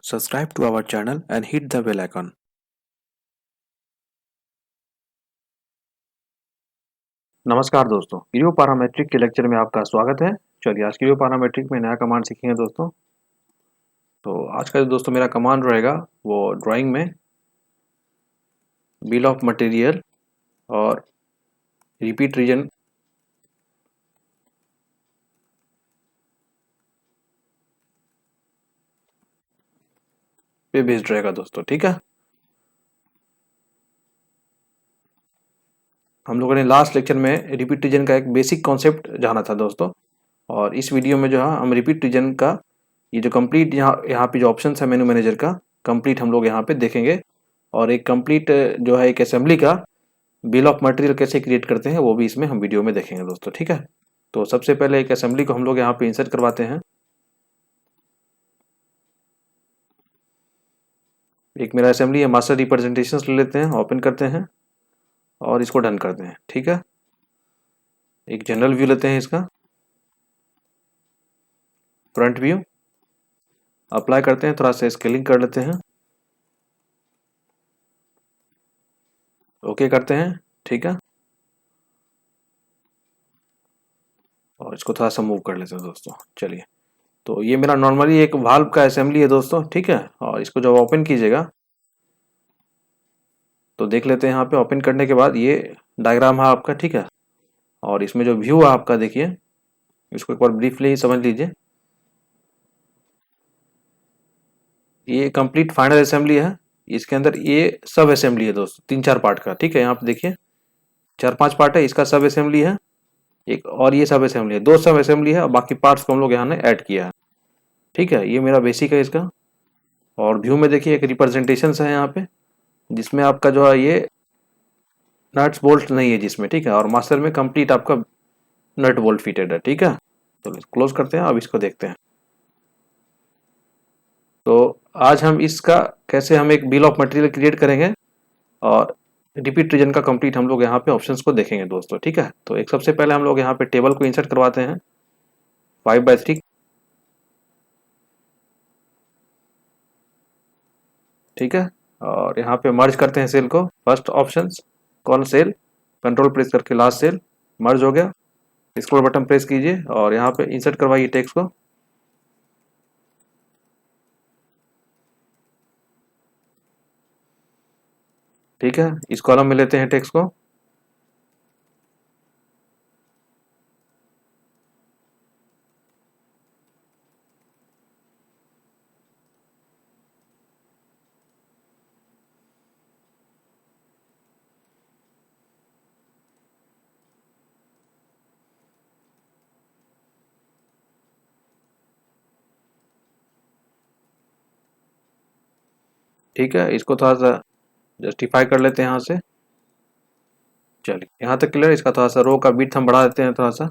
Subscribe to our channel and hit the bell icon. नमस्कार दोस्तों, Creo parametric के lecture में आपका स्वागत है। चलिए आज क्रियो पैरामेट्रिक में नया कमांड सीखेंगे दोस्तों। तो आज का जो दोस्तों मेरा कमांड रहेगा वो ड्राइंग में बिल ऑफ मटेरियल और रिपीट रीजन पे बेस्ड रहेगा दोस्तों, ठीक है। हम लोगों ने लास्ट लेक्चर में रिपीट रीजन का एक बेसिक कॉन्सेप्ट जाना था दोस्तों, और इस वीडियो में जो है हम रिपीट रीजन का ये जो कंप्लीट यहाँ पे जो ऑप्शन है मेनू मैनेजर का कंप्लीट हम लोग यहाँ पे देखेंगे, और एक कंप्लीट जो है एक असेंबली का बिल ऑफ मटेरियल कैसे क्रिएट करते हैं वो भी इसमें हम वीडियो में देखेंगे दोस्तों, ठीक है। तो सबसे पहले एक असेंबली को हम लोग यहाँ पे इंसर्ट करवाते हैं। एक मेरा असेंबली है, मास्टर रिप्रेजेंटेशंस ले लेते हैं, ओपन करते हैं और इसको डन करते हैं, ठीक है। एक जनरल व्यू लेते हैं इसका, फ्रंट व्यू अप्लाई करते हैं, थोड़ा सा स्केलिंग कर लेते हैं, ओके करते हैं, ठीक है। और इसको थोड़ा सा मूव कर लेते हैं दोस्तों। चलिए, तो ये मेरा नॉर्मली एक वाल्व का असेंबली है दोस्तों, ठीक है। और इसको जब ओपन कीजिएगा तो देख लेते हैं यहाँ पे ओपन करने के बाद ये डायग्राम है आपका, ठीक है। और इसमें जो व्यू है आपका देखिए, इसको एक बार ब्रीफली समझ लीजिए। ये कंप्लीट फाइनल असेंबली है, इसके अंदर ये सब असेंबली है दोस्तों, 3-4 पार्ट का, ठीक है। यहाँ पे देखिए 4-5 पार्ट है, इसका सब असेंबली है एक, और ये सब असेंबली है, 2 सब असेंबली है, और बाकी पार्ट्स को हम लोग यहाँ ने ऐड किया है, ठीक है। ये मेरा बेसिक है इसका। और व्यू में देखिए एक रिप्रेजेंटेशन है यहाँ पे, जिसमें आपका जो है ये नट्स बोल्ट नहीं है जिसमें, ठीक है। और मास्टर में कंप्लीट आपका नट बोल्ट फिटेड है, ठीक है। तो क्लोज करते हैं, अब इसको देखते हैं। तो आज हम इसका कैसे हम एक बिल ऑफ मटेरियल क्रिएट करेंगे और रिपीट रीजन का कंप्लीट हम लोग यहाँ पे ऑप्शंस को देखेंगे दोस्तों, ठीक है। तो एक सबसे पहले हम लोग यहाँ पे टेबल को इंसर्ट करवाते हैं 5x3, ठीक है। और यहाँ पे मर्ज करते हैं सेल को, फर्स्ट ऑप्शन कौन सेल, कंट्रोल प्रेस करके लास्ट सेल मर्ज हो गया। स्क्रॉल बटन प्रेस कीजिए और यहाँ पे इंसर्ट करवाइए टेक्स्ट को, ठीक है। इस कॉलम में लेते हैं टेक्स्ट को, ठीक है। इसको थोड़ा सा जस्टिफाई कर लेते हैं यहाँ से। चलिए यहाँ तक क्लियर। इसका थोड़ा सा रो का बीट हम बढ़ा देते हैं, थोड़ा सा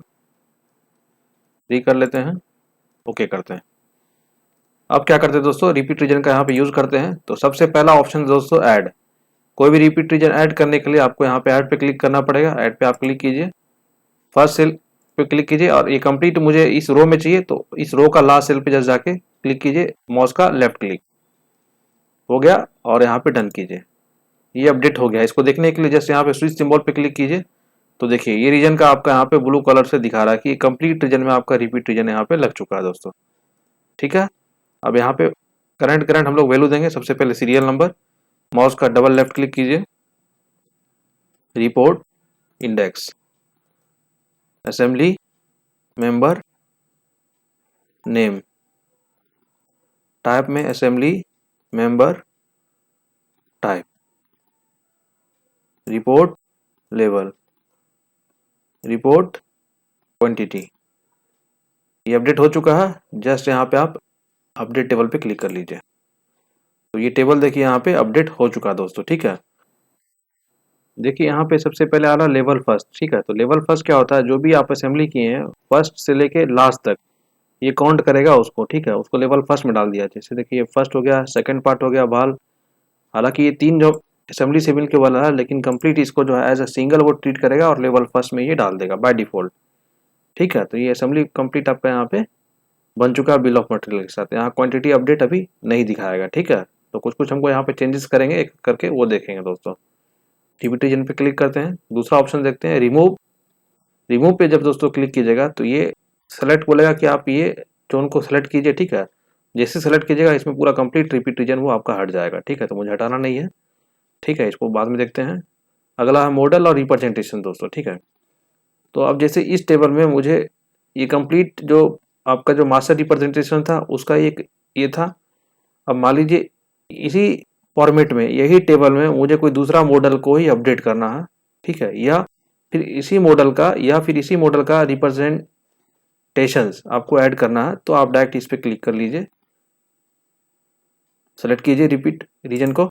री कर लेते हैं, ओके करते हैं। अब क्या करते हैं दोस्तों, रिपीट रीजन का यहाँ पे यूज करते हैं। तो सबसे पहला ऑप्शन दोस्तों ऐड, कोई भी रिपीट रीजन ऐड करने के लिए आपको यहाँ पे ऐड पे क्लिक करना पड़ेगा। ऐड पे आप क्लिक कीजिए, फर्स्ट सेल पे क्लिक कीजिए, और ये कंप्लीट मुझे इस रो में चाहिए, तो इस रो का लास्ट सेल पे जस्ट जाके क्लिक कीजिए, माउस का लेफ्ट क्लिक हो गया, और यहाँ पे डन कीजिए। ये अपडेट हो गया। इसको देखने के लिए जस्ट यहाँ पे स्विच सिंबल पे क्लिक कीजिए, तो देखिए ये रीजन का आपका यहाँ पे ब्लू कलर से दिखा रहा है कि कंप्लीट रीजन में आपका रिपीट रीजन यहाँ पे लग चुका है दोस्तों, ठीक है। अब यहाँ पे करंट करंट हम लोग वैल्यू देंगे। सबसे पहले सीरियल नंबर, माउस का डबल लेफ्ट क्लिक कीजिए, report index, assembly member name, type में assembly member type, report level, report quantity. ये अपडेट हो चुका है। जस्ट यहाँ पे आप अपडेट टेबल पे क्लिक कर लीजिए, तो ये टेबल देखिए यहाँ पे अपडेट हो चुका है दोस्तों, ठीक है। देखिए यहाँ पे सबसे पहले आ रहा लेवल फर्स्ट, ठीक है। तो लेवल फर्स्ट क्या होता है, जो भी आप असेंबली किए हैं फर्स्ट से लेके लास्ट तक ये काउंट करेगा उसको, ठीक है। उसको लेवल फर्स्ट में डाल दिया। जैसे देखिए फर्स्ट हो गया, सेकंड पार्ट हो गया बाल, हालांकि ये 3 जो असेंबली से मिल के वाला है, लेकिन कंप्लीट इसको जो है एज अ सिंगल वो ट्रीट करेगा और लेवल फर्स्ट में ये डाल देगा बाय डिफॉल्ट, ठीक है। तो ये असेंबली कंप्लीट आपका यहाँ पे बन चुका है बिल ऑफ मटेरियल के साथ। यहाँ क्वांटिटी अपडेट अभी नहीं दिखाएगा, ठीक है। तो कुछ कुछ हमको यहाँ पे चेंजेस करेंगे, एक करके वो देखेंगे दोस्तों। रिपीट रीजन पे क्लिक करते हैं, दूसरा ऑप्शन देखते हैं रिमूव। रिमूव पे जब दोस्तों क्लिक कीजिएगा तो ये सेलेक्ट बोलेगा कि आप ये जोन को सेलेक्ट कीजिए, ठीक है। जैसे सेलेक्ट कीजिएगा इसमें पूरा कंप्लीट रिपीट रीजन वो आपका हट जाएगा, ठीक है। तो मुझे हटाना नहीं है, ठीक है, इसको बाद में देखते हैं। अगला है मॉडल और रिप्रेजेंटेशन दोस्तों, ठीक है। तो अब जैसे इस टेबल में मुझे ये कंप्लीट जो आपका जो मास्टर रिप्रेजेंटेशन था उसका एक ये था। अब मान लीजिए इसी फॉर्मेट में यही टेबल में मुझे कोई दूसरा मॉडल को ही अपडेट करना है, ठीक है, या फिर इसी मॉडल का रिप्रेजेंटेशंस आपको ऐड करना है। तो आप डायरेक्ट इस पर क्लिक कर लीजिए, सेलेक्ट कीजिए रिपीट रीजन को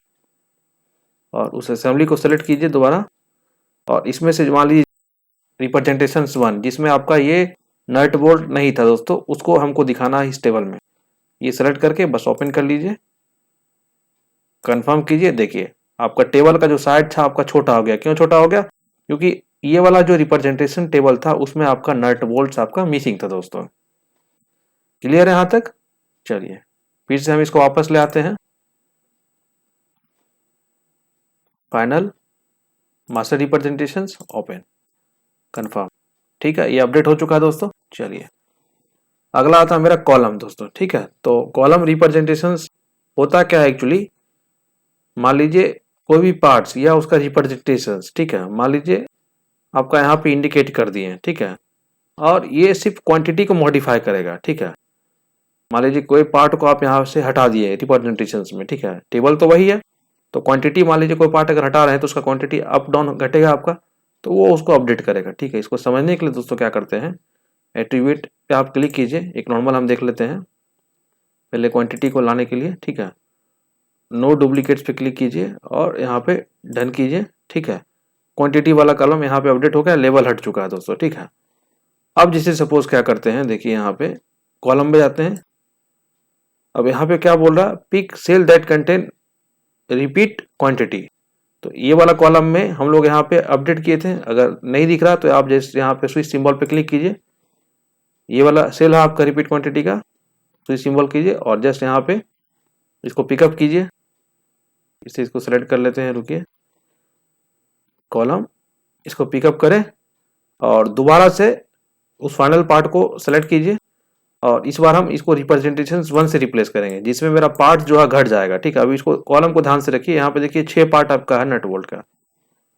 और उस असेंबली को सेलेक्ट कीजिए दोबारा। और इसमें से मान लीजिए रिप्रेजेंटेशंस 1 जिसमें आपका ये नट बोल्ट नहीं था दोस्तों, उसको हमको दिखाना है इस टेबल में। ये सेलेक्ट करके बस ओपन कर लीजिए, कंफर्म कीजिए। देखिए आपका टेबल का जो साइज था आपका छोटा हो गया। क्यों छोटा हो गया? क्योंकि ये वाला जो रिप्रेजेंटेशन टेबल था उसमें आपका नट बोल्ट आपका मिसिंग था दोस्तों। क्लियर है यहाँ तक? चलिए फिर से हम इसको वापस ले आते हैं, final master representations open confirm, ठीक है। ये अपडेट हो चुका है दोस्तों। चलिए अगला आता है मेरा कॉलम दोस्तों, ठीक है। तो कॉलम रिप्रेजेंटेशंस होता क्या है एक्चुअली, मान लीजिए कोई भी पार्ट्स या उसका रिप्रेजेंटेशंस, ठीक है, मान लीजिए आपका यहाँ पे इंडिकेट कर दिए, ठीक है, और ये सिर्फ क्वांटिटी को मॉडिफाई करेगा, ठीक है। मान लीजिए कोई पार्ट को आप यहाँ से हटा दिए रिप्रेजेंटेशंस में, ठीक है, टेबल तो वही है, तो क्वांटिटी मान लीजिए कोई पार्ट अगर हटा रहे हैं तो उसका क्वांटिटी अप डाउन घटेगा आपका, तो वो उसको अपडेट करेगा, ठीक है। इसको समझने के लिए दोस्तों क्या करते हैं, एट्रीब्यूट पे आप क्लिक कीजिए, एक नॉर्मल हम देख लेते हैं पहले क्वांटिटी को लाने के लिए, ठीक है। नो डुप्लीकेट्स पे क्लिक कीजिए और यहाँ पे डन कीजिए, ठीक है। क्वांटिटी वाला कॉलम यहाँ पे अपडेट हो गया, लेवल हट चुका है दोस्तों, ठीक है। अब जैसे सपोज क्या करते हैं, देखिए यहाँ पे कॉलम में जाते हैं। अब यहाँ पे क्या बोल रहा है, pick cell that content repeat quantity. तो ये वाला कॉलम में हम लोग यहाँ पे अपडेट किए थे। अगर नहीं दिख रहा तो आप जैसे यहाँ पे स्विच सिंबल पे क्लिक कीजिए, ये वाला सेल है आपका रिपीट क्वांटिटी का, स्विच सिंबल कीजिए और जस्ट यहाँ पे इसको पिकअप कीजिए। इसे इसको सेलेक्ट कर लेते हैं, रुकिए, कॉलम इसको पिकअप करें और दोबारा से उस फाइनल पार्ट को सेलेक्ट कीजिए और इस बार हम इसको रिप्रेजेंटेशन 1 से रिप्लेस करेंगे, जिसमें मेरा पार्ट जो है घट जाएगा, ठीक है। अभी इसको कॉलम को ध्यान से रखिए, यहाँ पे देखिए 6 पार्ट आपका है नट बोल्ट का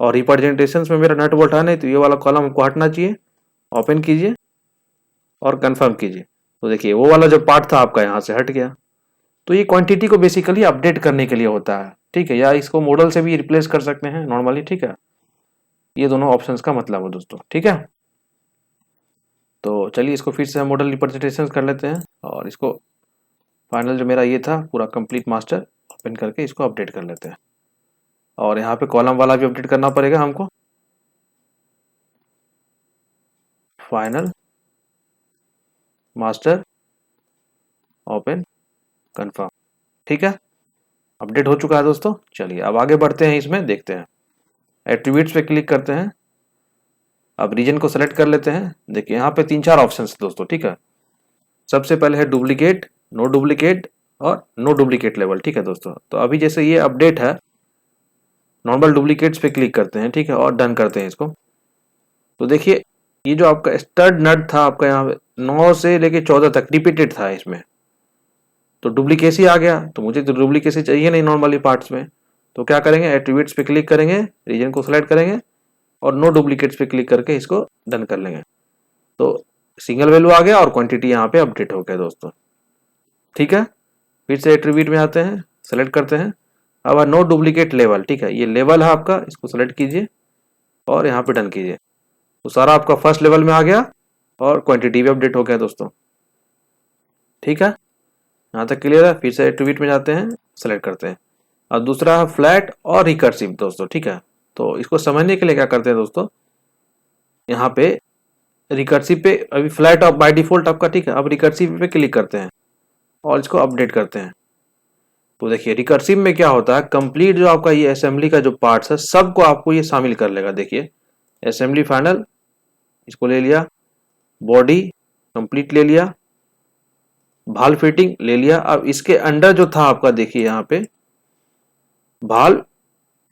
और रिप्रेजेंटेशन में मेरा नट बोल्ट है नहीं, तो ये वाला कॉलम हमको हटना चाहिए। ओपन कीजिए और कंफर्म कीजिए, तो देखिए वो वाला जो पार्ट था आपका यहाँ से हट गया। तो ये क्वांटिटी को बेसिकली अपडेट करने के लिए होता है, ठीक है, या इसको मॉडल से भी रिप्लेस कर सकते हैं नॉर्मली, ठीक है। ये दोनों ऑप्शंस का मतलब है दोस्तों, ठीक है। तो चलिए इसको फिर से हम मॉडल रिप्रेजेंटेशन कर लेते हैं और इसको फाइनल जो मेरा ये था पूरा कंप्लीट मास्टर ओपन करके इसको अपडेट कर लेते हैं। और यहाँ पे कॉलम वाला भी अपडेट करना पड़ेगा हमको, फाइनल मास्टर ओपन कंफर्म, ठीक है, अपडेट हो चुका है दोस्तों। चलिए अब आगे बढ़ते हैं, इसमें देखते हैं, एट्रीब्यूट्स पे क्लिक करते हैं। अब रीजन को सेलेक्ट कर लेते हैं। देखिए यहाँ पे 3-4 ऑप्शन है दोस्तों, ठीक है। सबसे पहले है डुप्लीकेट, नो डुप्लीकेट और नो डुप्लीकेट लेवल, ठीक है दोस्तों। तो अभी जैसे ये अपडेट है, नॉर्मल डुप्लीकेट्स पे क्लिक करते हैं, ठीक है, और डन करते हैं इसको। तो देखिए ये जो आपका स्टड नट था आपका यहाँ पे 9 से लेके 14 तक रिपीटेड था, इसमें तो डुप्लीकेसी आ गया। तो मुझे तो डुप्लीकेसी चाहिए नहीं नॉर्मली पार्ट्स में, तो क्या करेंगे, एट्रीब्यूट्स पे क्लिक करेंगे, रीजन को सेलेक्ट करेंगे और नो डुप्लीकेट्स पे क्लिक करके इसको डन कर लेंगे। तो सिंगल वैल्यू आ गया और क्वांटिटी यहाँ पे अपडेट हो गया दोस्तों, ठीक है। फिर से एट्रीब्यूट में आते हैं, सेलेक्ट करते हैं। अब नो डुप्लीकेट लेवल, ठीक है, ये लेवल है आपका, इसको सेलेक्ट कीजिए और यहाँ पे डन कीजिए। तो सारा आपका फर्स्ट लेवल में आ गया और क्वांटिटी भी अपडेट हो गया दोस्तों, ठीक है। यहाँ तक क्लियर है। फिर से एट्रीब्यूट में जाते हैं, सेलेक्ट करते हैं। और दूसरा है फ्लैट और रिकर्सिव दोस्तों, ठीक है। तो इसको समझने के लिए क्या करते हैं दोस्तों, यहाँ पे रिकर्सिव पे अभी फ्लैट ऑफ बाय डिफॉल्ट आपका, ठीक है। अब रिकर्सिव पे क्लिक करते हैं और इसको अपडेट करते हैं। तो देखिए रिकर्सिव में क्या होता है, कंप्लीट जो आपका ये असेंबली का जो पार्ट्स है सबको आपको ये शामिल कर लेगा। देखिए असेंबली फाइनल इसको ले लिया, बॉडी कंप्लीट ले लिया, भाल फिटिंग ले लिया। अब इसके अंडर जो था आपका, देखिए यहाँ पे भाल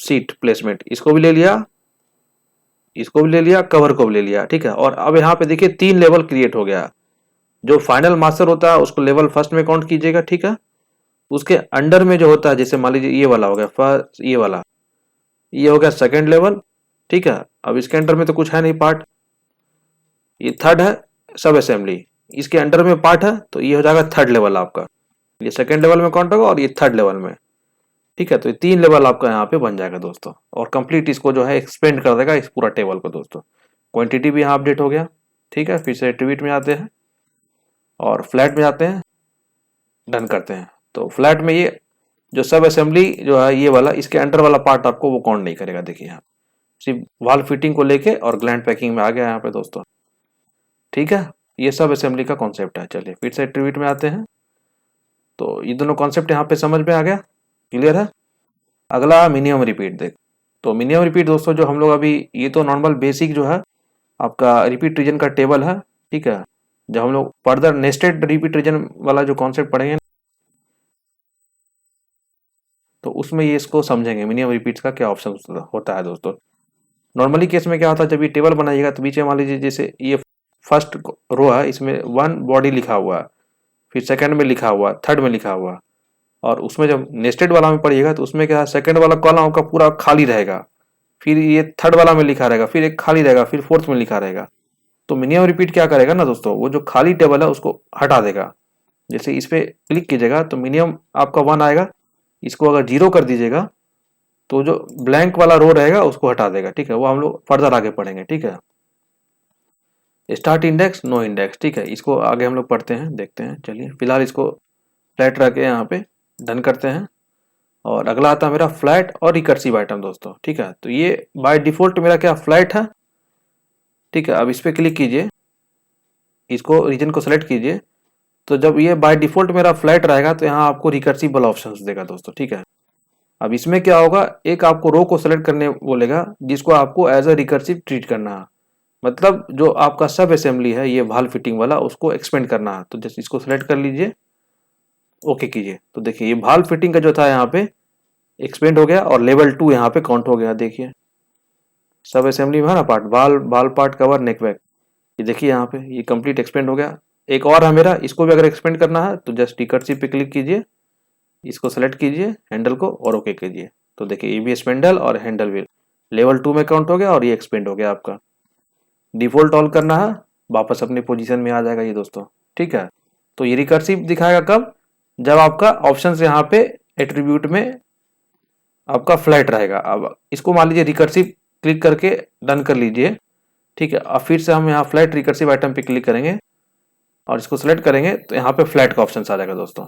सीट प्लेसमेंट, इसको भी ले लिया, इसको भी ले लिया, कवर को भी ले लिया, ठीक है। और अब यहाँ पे देखिए 3 लेवल क्रिएट हो गया। जो फाइनल मास्टर होता है उसको लेवल फर्स्ट में काउंट कीजिएगा, ठीक है। उसके अंडर में जो होता है, जैसे मान लीजिए ये वाला हो गया फर्स्ट, ये वाला, ये हो गया सेकंड लेवल, ठीक है। अब इसके अंडर में तो कुछ है नहीं पार्ट, ये थर्ड है सब असेंबली, इसके अंडर में पार्ट है, तो ये हो जाएगा थर्ड लेवल आपका। ये सेकंड लेवल में काउंट होगा और ये थर्ड लेवल में, ठीक है। तो ये 3 लेवल आपका यहाँ पे बन जाएगा दोस्तों, और कंप्लीट इसको जो है एक्सपेंड कर देगा इस पूरा टेबल को दोस्तों। क्वांटिटी भी यहाँ अपडेट हो गया, ठीक है। फिर से एट्रीब्यूट में आते हैं और फ्लैट में आते हैं, डन करते हैं। तो फ्लैट में ये जो सब असेंबली जो है ये वाला, इसके अंडर वाला पार्ट आपको वो काउंट नहीं करेगा। देखिए यहाँ सिर्फ वाल फिटिंग को लेके और ग्लैंड पैकिंग में आ गया यहाँ पे दोस्तों, ठीक है। ये सब असेंबली का कॉन्सेप्ट है। चलिए फिर से एट्रीब्यूट में आते हैं। तो ये दोनों कॉन्सेप्ट यहाँ पे समझ में आ गया, क्लियर है। अगला मिनिमम रिपीट देख। तो मिनिमम रिपीट दोस्तों जो हम लोग अभी, ये तो नॉर्मल बेसिक जो है आपका रिपीट रीजन का टेबल है, ठीक है। जब हम लोग फर्दर नेस्टेड रिपीट रीजन वाला जो कॉन्सेप्ट पढ़ेंगे तो उसमें ये इसको समझेंगे मिनिमम रिपीट्स का क्या ऑप्शन होता है दोस्तों। नॉर्मली केस में क्या होता है, जब ये टेबल बनाइएगा तो बीच में मान लीजिए जैसे ये फर्स्ट रो है, इसमें 1 बॉडी लिखा हुआ है, फिर सेकंड में लिखा हुआ, थर्ड में लिखा हुआ, और उसमें जब नेस्टेड वाला में पढ़िएगा तो उसमें क्या है, सेकंड वाला कॉलम आपका पूरा खाली रहेगा, फिर ये थर्ड वाला में लिखा रहेगा, फिर एक खाली रहेगा, फिर फोर्थ में लिखा रहेगा। तो मिनिमम रिपीट क्या करेगा ना दोस्तों, वो जो खाली टेबल है उसको हटा देगा। जैसे इस पे क्लिक कीजिएगा तो मिनिमम आपका 1 आएगा, इसको अगर 0 कर दीजिएगा तो जो ब्लैंक वाला रो रहेगा उसको हटा देगा, ठीक है। वो हम लोग फर्दर आगे पढ़ेंगे, ठीक है। स्टार्ट इंडेक्स, नो इंडेक्स, ठीक है। इसको आगे हम लोग पढ़ते हैं, देखते हैं। चलिए फिलहाल इसको फ्लैट रख के यहाँ पे डन करते हैं। और अगला आता है मेरा फ्लैट और रिकर्सिव आइटम दोस्तों, ठीक है। तो ये बाय डिफॉल्ट मेरा क्या फ्लैट है, ठीक है। अब इस पर क्लिक कीजिए, इसको रीजन को सेलेक्ट कीजिए। तो जब ये बाय डिफॉल्ट मेरा फ्लैट रहेगा तो यहाँ आपको रिकर्सिव वाला ऑप्शन देगा दोस्तों, ठीक है। अब इसमें क्या होगा, एक आपको रो को सेलेक्ट करने बोलेगा जिसको आपको एज अ रिकर्सिव ट्रीट करना है। मतलब जो आपका सब असेंबली है ये वाल फिटिंग वाला, उसको एक्सपेंड करना है। तो जैसे इसको सेलेक्ट कर लीजिए, ओके कीजिए। तो देखिए ये वाल फिटिंग का जो था यहाँ पे एक्सपेंड हो गया और लेवल 2 यहाँ पे काउंट हो गया। देखिए सब असेंबली में है ना पार्ट, बाल पार्ट, कवर, नेक बैक, ये देखिए यहाँ पे ये कंप्लीट एक्सपेंड हो गया। एक और है मेरा, इसको भी अगर एक्सपेंड करना है तो जस्ट रिकर्सिव पे क्लिक कीजिए, इसको सेलेक्ट कीजिए हैंडल को और ओके कीजिए। तो देखिए ये भी स्पेंडल और हैंडल भी लेवल 2 में काउंट हो गया और ये एक्सपेंड हो गया आपका। डिफॉल्ट ऑल करना है, वापस अपनी पोजीशन में आ जाएगा ये दोस्तों, ठीक है। तो ये रिकर्सिव दिखाएगा कब, जब आपका ऑप्शन यहाँ पे एट्रीब्यूट में आपका फ्लैट रहेगा। अब इसको मान लीजिए रिकर्सिव क्लिक करके डन कर लीजिए, ठीक है। अब फिर से हम यहाँ फ्लैट रिकर्सिव आइटम पे क्लिक करेंगे और इसको सेलेक्ट करेंगे तो यहाँ पे फ्लैट का ऑप्शन आ जाएगा दोस्तों।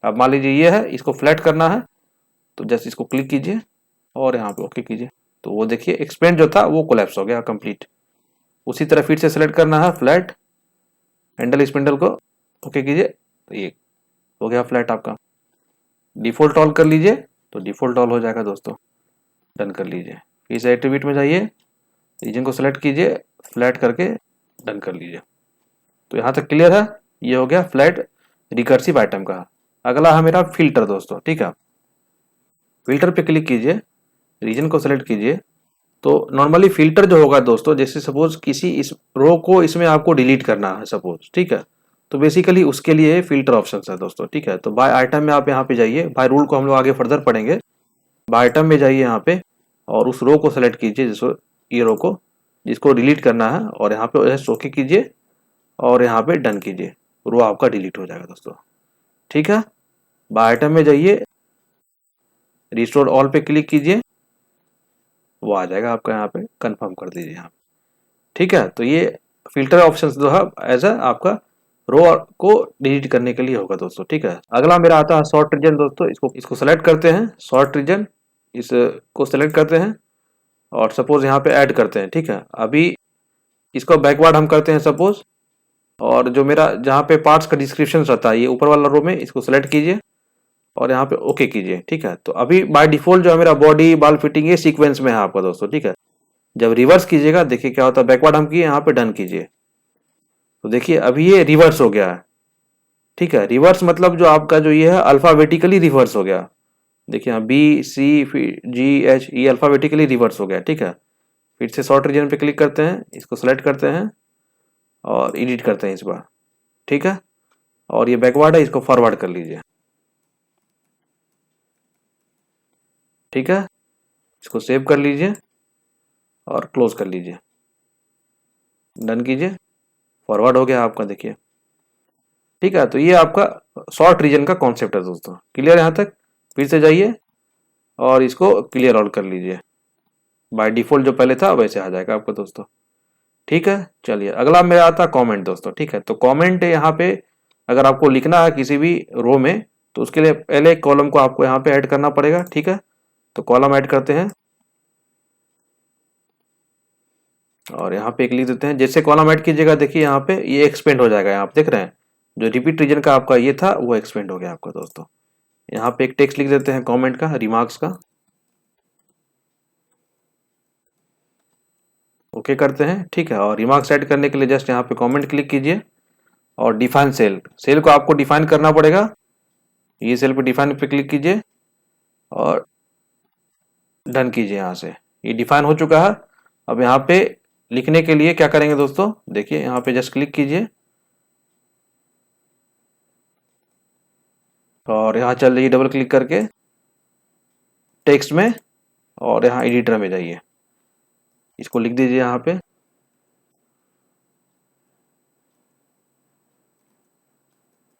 अब मान लीजिए ये है, इसको फ्लैट करना है तो जस्ट इसको क्लिक कीजिए और यहाँ पे ओके कीजिए। तो वो देखिए एक्सपेंड जो था वो कोलैप्स हो गया कंप्लीट। उसी तरह फिर से सेलेक्ट करना है फ्लैट, हैंडल स्पिंडल को ओके कीजिए, तो ये हो गया फ्लैट आपका। डिफॉल्ट ऑल कर लीजिए तो डिफॉल्ट ऑल हो जाएगा दोस्तों, डन कर लीजिए। फिर से एट्रीब्यूट में जाइए, रीजन को सेलेक्ट कीजिए, फ्लैट करके डन कर लीजिए। तो यहाँ तक क्लियर है, ये हो गया फ्लैट रिकर्सिव आइटम का। अगला है मेरा फिल्टर दोस्तों, ठीक है। फिल्टर पे क्लिक कीजिए, रीजन को सेलेक्ट कीजिए। तो नॉर्मली फिल्टर जो होगा दोस्तों, जैसे सपोज किसी इस रो को इसमें आपको डिलीट करना है सपोज, ठीक है। तो बेसिकली उसके लिए फिल्टर ऑप्शन है दोस्तों, ठीक है। तो बाय आइटम में आप यहाँ पे जाइए, बाय रूल को हम लोग आगे फर्दर पढ़ेंगे। बाय आइटम में जाइए यहाँ पे और उस रो को सेलेक्ट कीजिए, जिसको ये रो को जिसको डिलीट करना है, और यहाँ पे ओके कीजिए और यहाँ पे डन कीजिए, रो आपका डिलीट हो जाएगा दोस्तों, ठीक है। बाय आइटम में जाइए, रिस्टोर ऑल पे क्लिक कीजिए, वो आ जाएगा आपका, यहाँ पे कंफर्म कर दीजिए यहाँ, ठीक है। तो ये फिल्टर ऑप्शन जो है एज अ आपका रो को डिलीट करने के लिए होगा दोस्तों, ठीक है। अगला मेरा आता है सॉर्ट रीजन दोस्तों। इसको सेलेक्ट करते हैं, सॉर्ट रीजन इसको सेलेक्ट करते हैं और सपोज यहाँ पे ऐड करते हैं, ठीक है। अभी इसको बैकवर्ड हम करते हैं सपोज, और जो मेरा जहाँ पे पार्ट्स का डिस्क्रिप्शन रहता है ये ऊपर वाला रो में, इसको सेलेक्ट कीजिए और यहाँ पे ओके कीजिए, ठीक है। तो अभी बाय डिफॉल्ट जो है मेरा बॉडी बाल फिटिंग ये सीक्वेंस में है आपका दोस्तों, ठीक है। जब रिवर्स कीजिएगा देखिए क्या होता है, बैकवर्ड हम किए, यहाँ पे डन कीजिए, तो देखिए अभी ये रिवर्स हो गया है, ठीक है। रिवर्स मतलब जो आपका जो ये है अल्फाबेटिकली रिवर्स हो गया। देखिए यहाँ बी सी फिर जी एच, ये अल्फाबेटिकली रिवर्स हो गया। ठीक है, फिर से शॉर्ट रीजन पे क्लिक करते हैं, इसको सेलेक्ट करते हैं और एडिट करते हैं इस बार। ठीक है, और ये बैकवर्ड है, इसको फॉरवर्ड कर लीजिए। ठीक है, इसको सेव कर लीजिए और क्लोज कर लीजिए, डन कीजिए, फॉरवर्ड हो गया आपका, देखिए। ठीक है, तो ये आपका शॉर्ट रीजन का कॉन्सेप्ट है दोस्तों। क्लियर यहाँ तक? फिर से जाइए और इसको क्लियर ऑल कर लीजिए। बाय डिफॉल्ट जो पहले था वैसे आ जाएगा आपको दोस्तों। ठीक है, चलिए अगला मेरा आता है कमेंट दोस्तों। ठीक है, तो कमेंट यहाँ पे अगर आपको लिखना है किसी भी रो में, तो उसके लिए पहले एक कॉलम को आपको यहाँ पे ऐड करना पड़ेगा। ठीक है, तो कॉलम ऐड करते हैं और यहाँ पे एक लिख देते हैं। जैसे कॉलम ऐड कीजिएगा, देखिए यहाँ पे ये एक्सपेंड हो जाएगा। यहाँ पे देख रहे हैं जो रिपीट रीजन का आपका ये था वो एक्सपेंड हो गया आपका दोस्तों। यहाँ पे एक टेक्स्ट लिख देते हैं कमेंट का, रिमार्क्स का। ओके करते हैं। ठीक है, और रिमार्क्स ऐड करने के लिए जस्ट यहाँ पे कमेंट क्लिक कीजिए और डिफाइन सेल, सेल को आपको डिफाइन करना पड़ेगा। ये सेल पे डिफाइन पे क्लिक कीजिए और डन कीजिए। यहाँ से ये डिफाइन हो चुका है। अब यहाँ पे लिखने के लिए क्या करेंगे दोस्तों, देखिए यहाँ पे जस्ट क्लिक कीजिए और यहाँ चल जाइए डबल क्लिक करके टेक्स्ट में और यहाँ एडिटर में जाइए, इसको लिख दीजिए यहाँ पे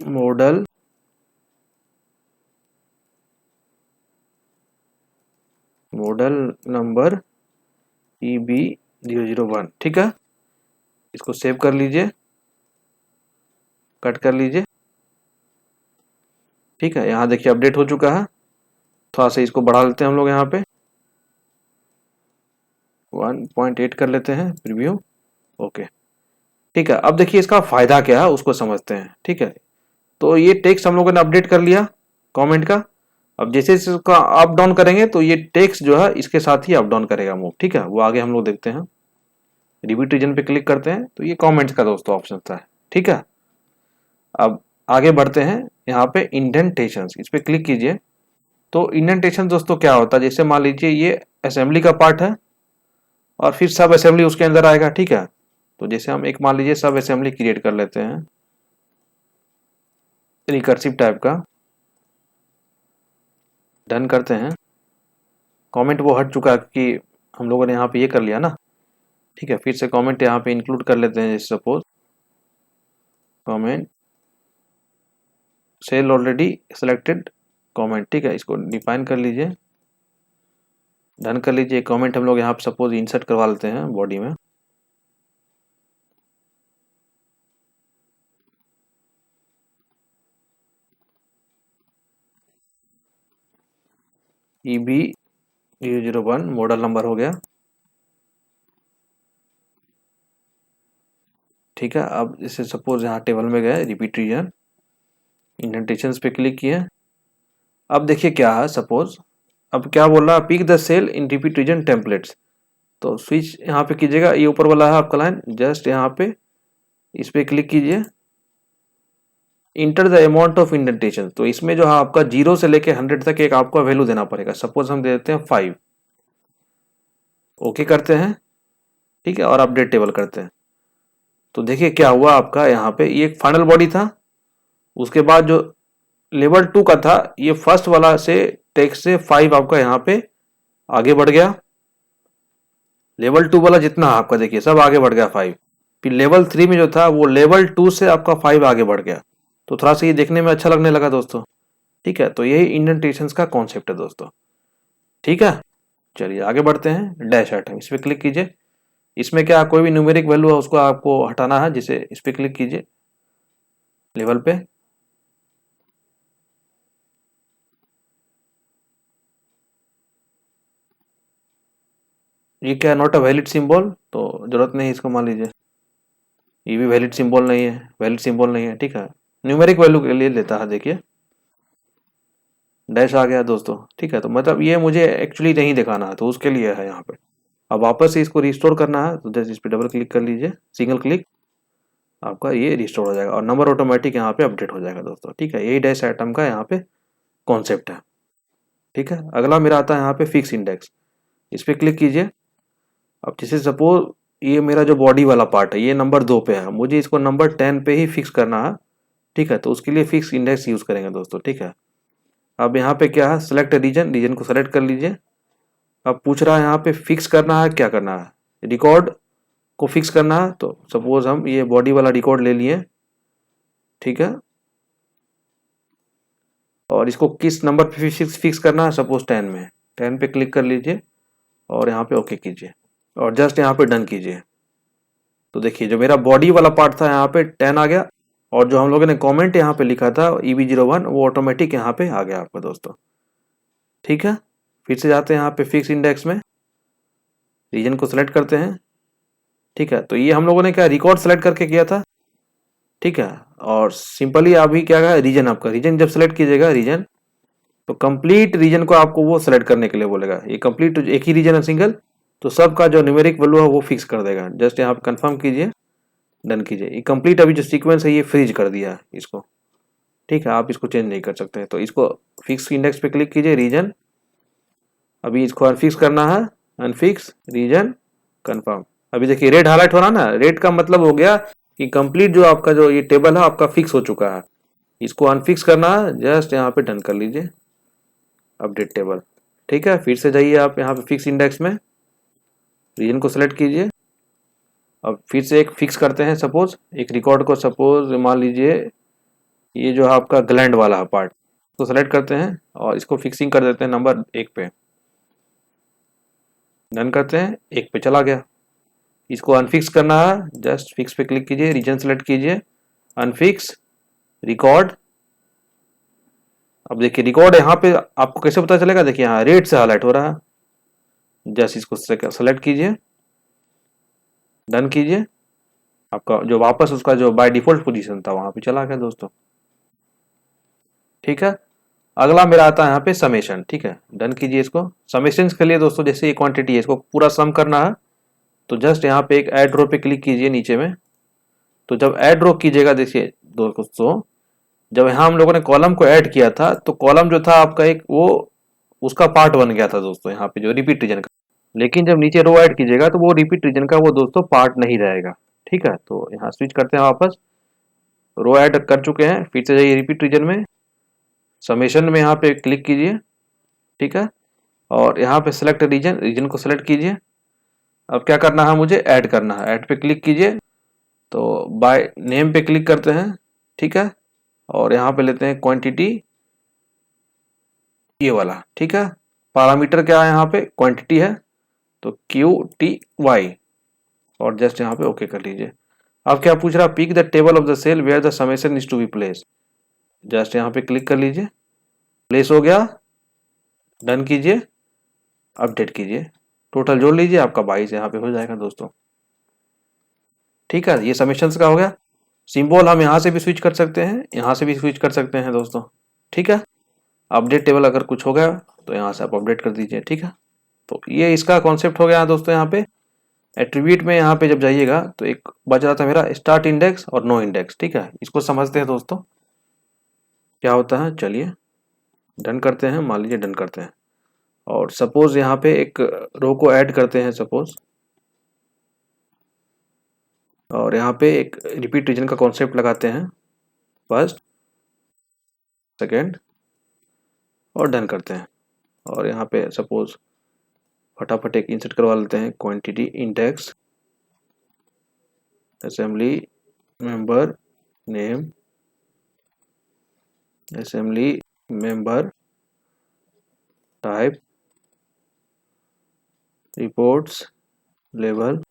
मॉडल नंबर EB001। ठीक है, इसको सेव कर लीजिए, कट कर लीजिए। ठीक है, यहाँ देखिए अपडेट हो चुका है। थोड़ा सा इसको बढ़ा लेते हैं हम लोग, यहाँ पे 1.8 कर लेते हैं प्रीव्यू। ओके, ठीक है। अब देखिए इसका फायदा क्या है उसको समझते हैं। ठीक है, तो ये टेक्स्ट हम लोगों ने अपडेट कर लिया कमेंट का। अब जैसे इसका अप डाउन करेंगे तो ये टेक्स्ट जो है इसके साथ ही अप डाउन करेगा मूव। ठीक है, वो आगे हम लोग देखते हैं। रिपीट रीजन पे क्लिक करते हैं तो ये कमेंट्स का दोस्तों ऑप्शन था। ठीक है, अब आगे बढ़ते हैं। यहाँ पे इंडेंटेशन, इस पे क्लिक कीजिए। तो इंडेंटेशन दोस्तों क्या होता है, जैसे मान लीजिए ये असेंबली का पार्ट है और फिर सब असेंबली उसके अंदर आएगा। ठीक है, तो जैसे हम एक मान लीजिए सब असेंबली क्रिएट कर लेते हैं रिकर्सिव टाइप का, डन करते हैं। कमेंट वो हट चुका है कि हम लोगों ने यहाँ पे ये कर लिया ना। ठीक है, फिर से कमेंट यहाँ पे इंक्लूड कर लेते हैं। जैसे suppose comment cell already selected comment. ठीक है, इसको डिफाइन कर लीजिए, डन कर लीजिए। कमेंट हम लोग यहाँ पे सपोज इंसर्ट करवा लेते हैं बॉडी में। EB001 मॉडल नंबर हो गया। ठीक है, अब जैसे सपोज यहाँ टेबल में गए, रिपीट रीजन, इंडेंटेशंस पे क्लिक किए। अब देखिए क्या है, सपोज अब क्या बोल रहा है, pick the cell in repeat region templates. तो स्विच यहाँ पे कीजिएगा, ये ऊपर वाला है आपका लाइन, जस्ट यहाँ पे इस पे क्लिक कीजिए। Enter the amount of indentation, तो इसमें जो है आपका 0 से लेके 100 तक एक आपका वैल्यू देना पड़ेगा। सपोज हम दे देते हैं 5। ओके करते हैं। ठीक है, और अपडेट टेबल करते हैं। तो देखिए क्या हुआ आपका, यहाँ पे ये एक फाइनल बॉडी था, उसके बाद जो लेवल 2 का था ये फर्स्ट वाला से टेक्स्ट से 5 आपका यहाँ पे आगे बढ़ गया। लेवल 2 वाला जितना आपका देखिए सब आगे बढ़ गया 5। फिर लेवल 3 में जो था वो लेवल 2 से आपका 5 आगे बढ़ गया। तो थोड़ा सा ये देखने में अच्छा लगने लगा दोस्तों। ठीक है, तो यही इंडेंटेशन का कॉन्सेप्ट है दोस्तों। ठीक है, चलिए आगे बढ़ते हैं। डैश आइटम, इस पर क्लिक कीजिए। इसमें क्या कोई भी न्यूमेरिक वैल्यू है उसको आपको हटाना है, जिसे इस पर क्लिक कीजिए लेवल पे। ये क्या नॉट अ वैलिड सिंबल, तो जरूरत नहीं इसको, मान लीजिए ये भी वैलिड सिंबल नहीं है, वैलिड सिंबल नहीं है। ठीक है, न्यूमेरिक वैल्यू के लिए लेता है, देखिए डैश आ गया दोस्तों। ठीक है, तो मतलब ये मुझे एक्चुअली नहीं दिखाना है तो उसके लिए है यहाँ पे। अब वापस से इसको रिस्टोर करना है तो जस्ट इस पर डबल क्लिक कर लीजिए, सिंगल क्लिक, आपका ये रिस्टोर हो जाएगा और नंबर ऑटोमेटिक यहाँ पे अपडेट हो जाएगा दोस्तों। ठीक है, यही डैश आइटम का यहाँ पे कॉन्सेप्ट है। ठीक है, अगला मेरा आता है यहाँ पे फिक्स इंडेक्स। इस पर क्लिक कीजिए। अब जैसे सपोज ये मेरा जो बॉडी वाला पार्ट है ये नंबर 2 पे है, मुझे इसको नंबर 10 पे ही फिक्स करना है। ठीक है, तो उसके लिए फिक्स इंडेक्स यूज करेंगे दोस्तों। ठीक है, अब यहाँ पे क्या है, सेलेक्ट रीजन, रीजन को सेलेक्ट कर लीजिए। अब पूछ रहा है यहाँ पे फिक्स करना है, क्या करना है, रिकॉर्ड को फिक्स करना है। तो सपोज हम ये बॉडी वाला रिकॉर्ड ले लिए। ठीक है, और इसको किस नंबर पे फिक्स करना है, सपोज 10 में, 10 पे क्लिक कर लीजिए और यहाँ पे ओके कीजिए और जस्ट यहाँ पे डन कीजिए। तो देखिए जो मेरा बॉडी वाला पार्ट था यहाँ पे 10 आ गया और जो हम लोगों ने कमेंट यहाँ पे लिखा था EB01 वो ऑटोमेटिक यहाँ पे आ गया आपका दोस्तों। ठीक है, फिर से जाते हैं यहाँ पे फिक्स इंडेक्स में, रीजन को सिलेक्ट करते हैं। ठीक है, तो ये हम लोगों ने क्या रिकॉर्ड सेलेक्ट करके किया था। ठीक है, और सिंपली अभी क्या है, रीजन, आपका रीजन जब सेलेक्ट कीजिएगा रीजन, तो कंप्लीट रीजन को आपको वो सेलेक्ट करने के लिए बोलेगा। ये कंप्लीट एक ही रीजन है सिंगल, तो सबका जो न्यूमेरिक वैल्यू है वो फिक्स कर देगा। जस्ट यहाँ पे कंफर्म कीजिए, डन कीजिए। ये कंप्लीट अभी जो सीक्वेंस है ये फ्रीज कर दिया है इसको। ठीक है, आप इसको चेंज नहीं कर सकते, तो इसको फिक्स इंडेक्स पे क्लिक कीजिए, रीजन, अभी इसको अनफिक्स करना है, अनफिक्स रीजन कंफर्म। अभी देखिए रेड हाईलाइट हो रहा है ना, रेड का मतलब हो गया कि कंप्लीट जो आपका जो ये टेबल है आपका फिक्स हो चुका है। इसको अनफिक्स करना है, जस्ट यहाँ पे डन कर लीजिए, अपडेट टेबल। ठीक है, फिर से जाइए आप यहाँ पे फिक्स इंडेक्स में, रीजन को सेलेक्ट कीजिए। अब फिर से एक फिक्स करते हैं, सपोज एक रिकॉर्ड को, सपोज मान लीजिए ये जो है आपका ग्लैंड वाला है पार्ट, तो सेलेक्ट करते हैं और इसको फिक्सिंग कर देते हैं नंबर 1 पे, डन करते हैं, 1 पे चला गया। इसको अनफिक्स करना है, जस्ट फिक्स पे क्लिक कीजिए, रीजन सेलेक्ट कीजिए, अनफिक्स रिकॉर्ड। अब देखिए रिकॉर्ड यहाँ पे आपको कैसे पता चलेगा, देखिए यहाँ रेड से हाईलाइट हो रहा है। जस्ट इसको सेलेक्ट कीजिए, डन कीजिए, आपका जो वापस उसका जो बाय डिफॉल्ट पोजीशन था वहां पे चला गया दोस्तों। ठीक है, अगला मेरा आता है यहाँ पे समेशन। ठीक है, डन कीजिए इसको। समेशन के लिए दोस्तों जैसे ये क्वांटिटी है इसको पूरा सम करना है, तो जस्ट यहाँ पे एक ऐड रो पे क्लिक कीजिए नीचे में। तो जब ऐड रो कीजिएगा, देखिए दोस्तों जब यहाँ हम लोगों ने कॉलम को ऐड किया था तो कॉलम जो था आपका एक वो उसका पार्ट बन गया था दोस्तों यहाँ पे जो रिपीट रीजन का, लेकिन जब नीचे रो ऐड कीजिएगा तो वो रिपीट रीजन का वो दोस्तों पार्ट नहीं रहेगा। ठीक है, तो यहाँ स्विच करते हैं वापस, रो ऐड कर चुके हैं, फिर से जाइए रिपीट रीजन में, समेशन में यहाँ पे क्लिक कीजिए। ठीक है, और यहाँ पे सेलेक्ट रीजन, रीजन को सेलेक्ट कीजिए। अब क्या करना है, मुझे ऐड करना है, ऐड पे क्लिक कीजिए, तो बाय नेम पे क्लिक करते हैं। ठीक है, और यहाँ पे लेते हैं क्वांटिटी ये वाला। ठीक है, पैरामीटर क्या है यहाँ पे, क्वांटिटी है, तो QTY और जस्ट यहाँ पे ओके कर लीजिए। अब क्या पूछ रहा है, pick the table of the cell where the summation is to be place, just यहाँ पे क्लिक कर लीजिए, प्लेस हो गया, डन कीजिए, अपडेट कीजिए, टोटल जोड़ लीजिए, आपका 22 यहाँ पे हो जाएगा दोस्तों। ठीक है, ये समेशंस का हो गया। सिंबल हम यहाँ से भी स्विच कर सकते हैं, यहाँ से भी स्विच कर सकते हैं दोस्तों। ठीक है, अपडेट टेबल अगर कुछ हो गया तो यहाँ से आप अपडेट कर दीजिए। ठीक है, तो ये इसका कॉन्सेप्ट हो गया दोस्तों। यहाँ पे एट्रीब्यूट में यहाँ पे जब जाइएगा तो एक बच रहा था मेरा स्टार्ट इंडेक्स और नो इंडेक्स। ठीक है, इसको समझते हैं दोस्तों क्या होता है। चलिए डन करते हैं, मान लीजिए डन करते हैं, और सपोज यहाँ पे एक रो को ऐड करते हैं सपोज, और यहाँ पे एक रिपीट रीजन का कॉन्सेप्ट लगाते हैं, फर्स्ट सेकेंड, और डन करते हैं। और यहाँ पे सपोज फटाफट एक इंसर्ट करवा लेते हैं, quantity index assembly member name assembly member type reports level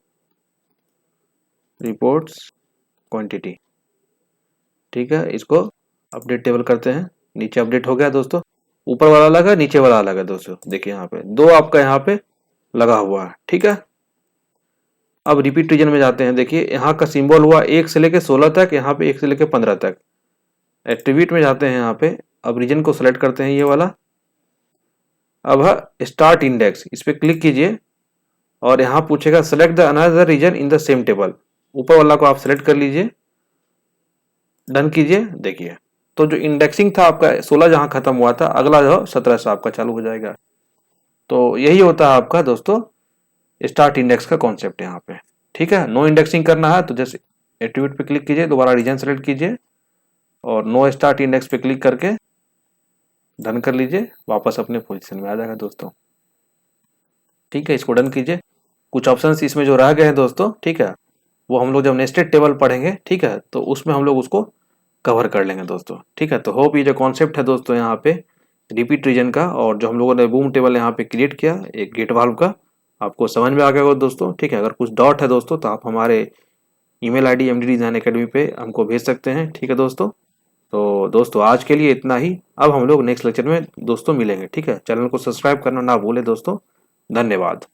reports quantity. ठीक है, इसको अपडेट टेबल करते हैं, नीचे अपडेट हो गया दोस्तों, ऊपर वाला अलग है नीचे वाला अलग है दोस्तों। देखिए यहाँ पे दो आपका यहाँ पे लगा हुआ है। ठीक है, अब रिपीट रीजन में जाते हैं, देखिए यहाँ का सिंबल हुआ 1 से लेके 16 तक, यहाँ पे 1 से लेके 15 तक। एट्रीब्यूट में जाते हैं यहाँ पे, अब रीजन को सेलेक्ट करते हैं ये वाला, अब है स्टार्ट इंडेक्स, इस पे क्लिक कीजिए और यहाँ पूछेगा select the another region in the same table, ऊपर वाला को आप सेलेक्ट कर लीजिए डन कीजिए। देखिए तो जो इंडेक्सिंग था आपका 16 जहां खत्म हुआ था, अगला जो 17 से आपका चालू हो जाएगा। तो यही होता है आपका दोस्तों स्टार्ट इंडेक्स का कॉन्सेप्ट यहाँ पे। ठीक है, नो इंडेक्सिंग करना है तो जैसे एट्रीब्यूट पे क्लिक कीजिए, दोबारा रीजन सेलेक्ट कीजिए और नो स्टार्ट इंडेक्स पे क्लिक करके डन कर लीजिए, वापस अपने पोजीशन में आ जाएगा दोस्तों। ठीक है, इसको डन कीजिए। कुछ ऑप्शंस इसमें जो रह गए हैं दोस्तों, ठीक है, वो हम लोग जब नेस्टेड टेबल पढ़ेंगे, ठीक है, तो उसमें हम लोग उसको कवर कर लेंगे दोस्तों। ठीक है, तो होप ये जो कॉन्सेप्ट है दोस्तों यहाँ पे रिपीट रीजन का और जो हम लोगों ने बूम टेबल यहाँ पे क्रिएट किया एक गेट वाल्व का, आपको समझ में आ गया होगा दोस्तों। ठीक है, अगर कुछ डाउट है दोस्तों तो आप हमारे email ID MD design academy पे हमको भेज सकते हैं। ठीक है दोस्तों, तो दोस्तों आज के लिए इतना ही। अब हम लोग नेक्स्ट लेक्चर में दोस्तों मिलेंगे। ठीक है, चैनल को सब्सक्राइब करना ना भूलें दोस्तों। धन्यवाद।